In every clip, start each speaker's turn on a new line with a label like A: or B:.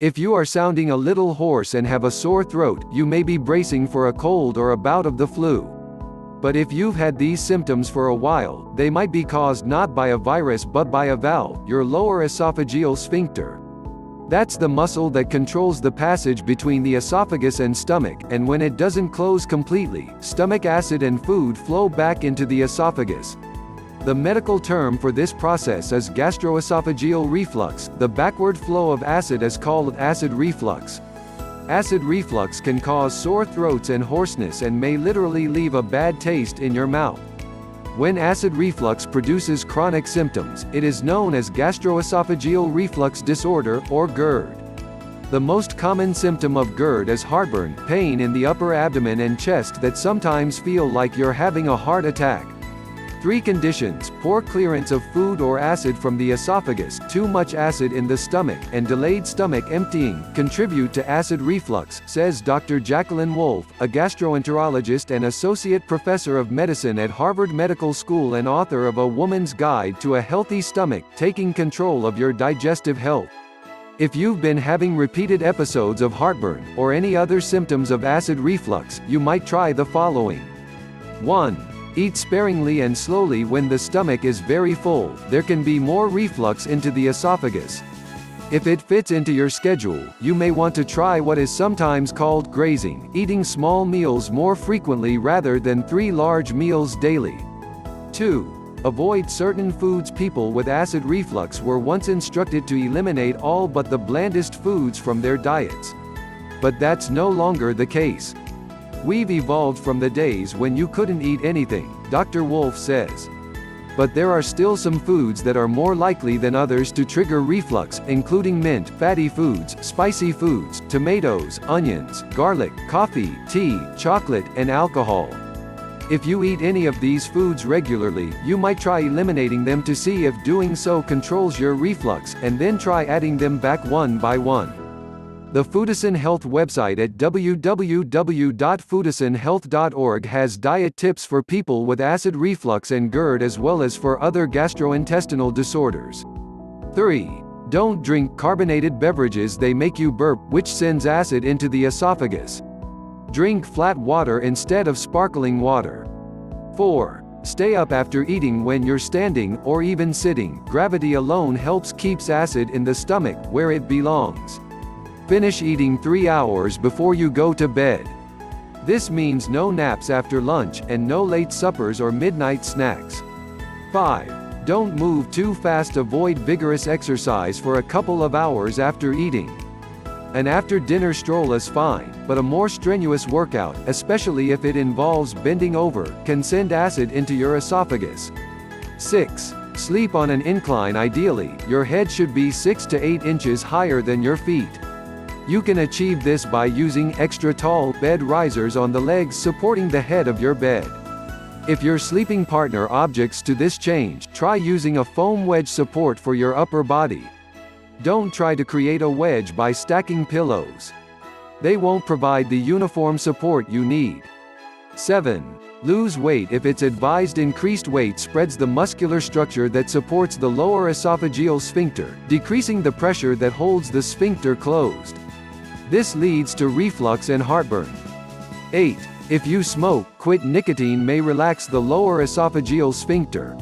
A: If you are sounding a little hoarse and have a sore throat, you may be bracing for a cold or a bout of the flu. But if you've had these symptoms for a while, they might be caused not by a virus but by a valve, your lower esophageal sphincter. That's the muscle that controls the passage between the esophagus and stomach, and when it doesn't close completely, stomach acid and food flow back into the esophagus. The medical term for this process is gastroesophageal reflux. The backward flow of acid is called acid reflux. Acid reflux can cause sore throats and hoarseness and may literally leave a bad taste in your mouth. When acid reflux produces chronic symptoms, it is known as gastroesophageal reflux disorder, or GERD. The most common symptom of GERD is heartburn, pain in the upper abdomen and chest that sometimes feel like you're having a heart attack. 3 conditions: poor clearance of food or acid from the esophagus, too much acid in the stomach, and delayed stomach emptying, contribute to acid reflux, says Dr. Jacqueline Wolf, a gastroenterologist and associate professor of medicine at Harvard Medical School and author of A Woman's Guide to a Healthy Stomach, Taking Control of Your Digestive Health. If you've been having repeated episodes of heartburn, or any other symptoms of acid reflux, you might try the following. 1. Eat sparingly and slowly when the stomach is very full. There can be more reflux into the esophagus. If it fits into your schedule, you may want to try what is sometimes called grazing, eating small meals more frequently rather than 3 large meals daily. 2. Avoid certain foods. People with acid reflux were once instructed to eliminate all but the blandest foods from their diets. But that's no longer the case. We've evolved from the days when you couldn't eat anything, Dr. Wolf says. But there are still some foods that are more likely than others to trigger reflux, including mint, fatty foods, spicy foods, tomatoes, onions, garlic, coffee, tea, chocolate, and alcohol. If you eat any of these foods regularly, you might try eliminating them to see if doing so controls your reflux, and then try adding them back one by one. The Foodison Health website at www.foodisonhealth.org has diet tips for people with acid reflux and GERD as well as for other gastrointestinal disorders. 3. Don't drink carbonated beverages. They make you burp, which sends acid into the esophagus. Drink flat water instead of sparkling water. 4. Stay up after eating when you're standing, or even sitting. Gravity alone helps keeps acid in the stomach, where it belongs. Finish eating 3 hours before you go to bed. This means no naps after lunch, and no late suppers or midnight snacks. 5. Don't move too fast. Avoid vigorous exercise for a couple of hours after eating. An after-dinner stroll is fine, but a more strenuous workout, especially if it involves bending over, can send acid into your esophagus. 6. Sleep on an incline. Ideally, your head should be 6 to 8 inches higher than your feet. You can achieve this by using extra tall bed risers on the legs supporting the head of your bed. If your sleeping partner objects to this change, try using a foam wedge support for your upper body. Don't try to create a wedge by stacking pillows. They won't provide the uniform support you need. 7. Lose weight. If it's advised, increased weight spreads the muscular structure that supports the lower esophageal sphincter, decreasing the pressure that holds the sphincter closed. This leads to reflux and heartburn. 8. If you smoke, quit. Nicotine may relax the lower esophageal sphincter.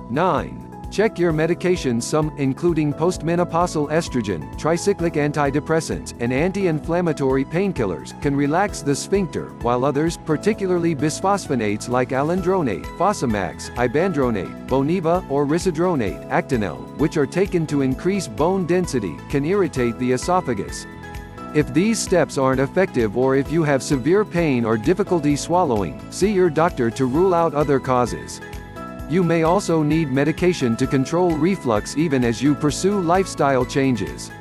A: 9. Check your medications. Some, including postmenopausal estrogen, tricyclic antidepressants, and anti-inflammatory painkillers, can relax the sphincter, while others, particularly bisphosphonates like alendronate, Fosamax, ibandronate, Boniva, or risedronate, Actonel, which are taken to increase bone density, can irritate the esophagus. If these steps aren't effective, or if you have severe pain or difficulty swallowing, see your doctor to rule out other causes. You may also need medication to control reflux even as you pursue lifestyle changes.